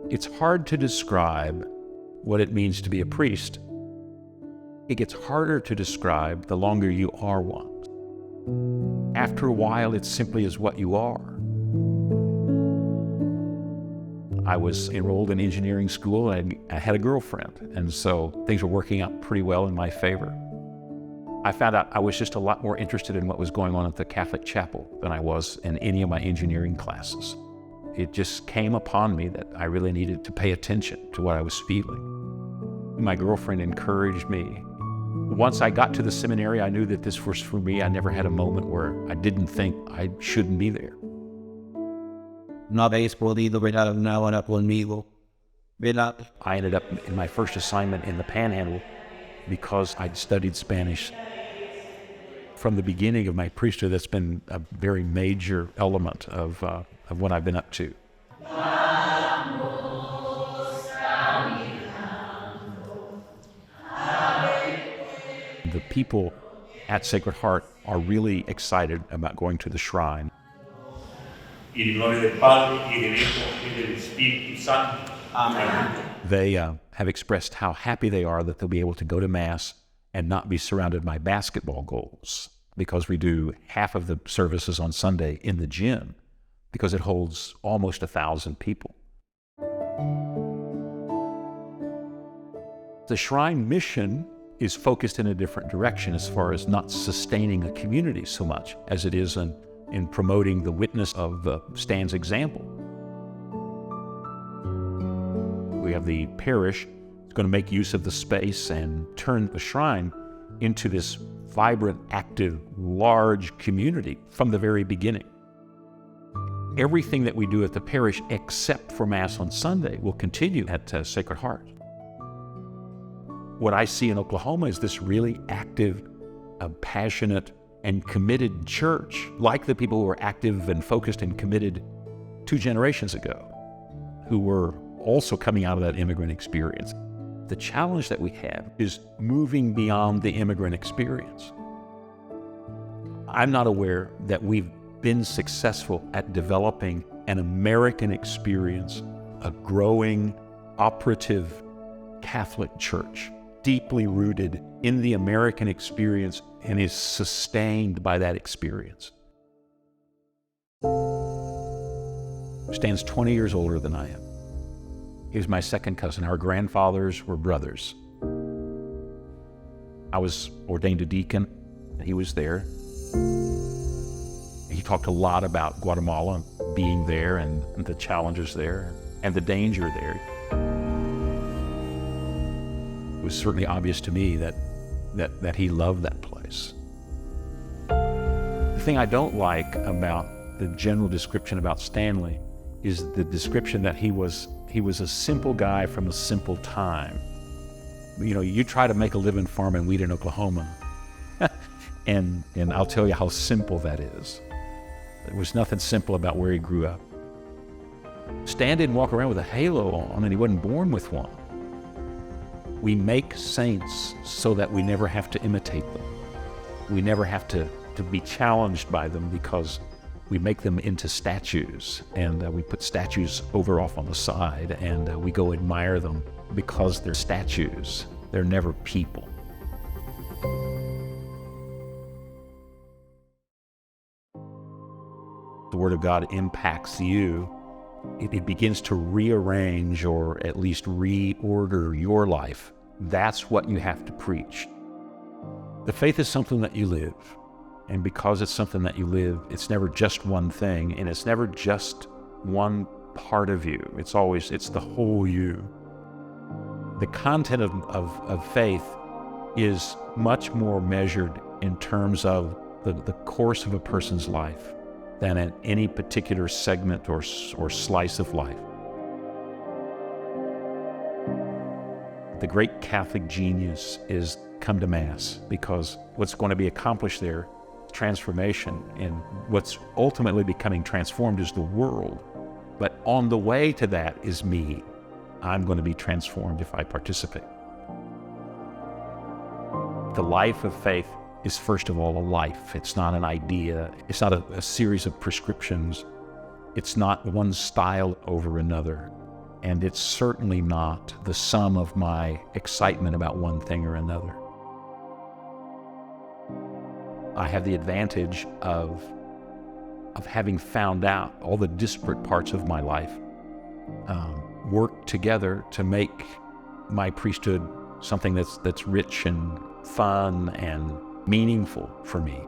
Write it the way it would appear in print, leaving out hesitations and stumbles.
It's hard to describe what it means to be a priest. It gets harder to describe the longer you are one. After a while, it simply is what you are. I was enrolled in engineering school and I had a girlfriend, and so things were working out pretty well in my favor. I found out I was just a lot more interested in what was going on at the Catholic chapel than I was in any of my engineering classes. It just came upon me that I really needed to pay attention to what I was feeling. My girlfriend encouraged me. Once I got to the seminary, I knew that this was for me. I never had a moment where I didn't think I shouldn't be there. No habéis podido velar una hora conmigo. Velad. I ended up in my first assignment in the Panhandle because I'd studied Spanish. From the beginning of my priesthood, that's been a very major element of what I've been up to. The people at Sacred Heart are really excited about going to the shrine. In nombre del Padre, y del Hijo, y del Espíritu Santo. Amen. They have expressed how happy they are that they'll be able to go to Mass and not be surrounded by basketball goals, because we do half of the services on Sunday in the gym, because it holds almost 1,000 people. The shrine mission is focused in a different direction as far as not sustaining a community so much as it is in promoting the witness of Stan's example. We have the parish that's going to make use of the space and turn the shrine into this vibrant, active, large community from the very beginning. Everything that we do at the parish except for Mass on Sunday will continue at Sacred Heart. What I see in Oklahoma is this really active, passionate, and committed church, like the people who were active and focused and committed 2 generations ago, who were also coming out of that immigrant experience. The challenge that we have is moving beyond the immigrant experience. I'm not aware that we've been successful at developing an American experience, a growing, operative Catholic church, deeply rooted in the American experience and is sustained by that experience. Stan's 20 years older than I am. He was my second cousin. Our grandfathers were brothers. I was ordained a deacon. He was there. He talked a lot about Guatemala, being there and the challenges there and the danger there. It was certainly obvious to me that he loved that place. The thing I don't like about the general description about Stanley is the description that he was a simple guy from a simple time. You know, you try to make a living farming wheat in Oklahoma, and I'll tell you how simple that is. There was nothing simple about where he grew up. Stan didn't walk around with a halo on, and he wasn't born with one. We make saints so that we never have to imitate them. We never have to be challenged by them, because we make them into statues, and we put statues over off on the side, and we go admire them because they're statues. They're never people. The Word of God impacts you. It begins to rearrange or at least reorder your life. That's what you have to preach. The faith is something that you live. And because it's something that you live, it's never just one thing, and it's never just one part of you. It's the whole you. The content of faith is much more measured in terms of the course of a person's life than at any particular segment or slice of life. The great Catholic genius is come to Mass, because what's going to be accomplished there, transformation, and what's ultimately becoming transformed is the world. But on the way to that is me. I'm going to be transformed if I participate. The life of faith is first of all a life. It's not an idea. It's not a series of prescriptions. It's not one style over another, and it's certainly not the sum of my excitement about one thing or another. I have the advantage of having found out all the disparate parts of my life work together to make my priesthood something that's rich and fun and meaningful for me.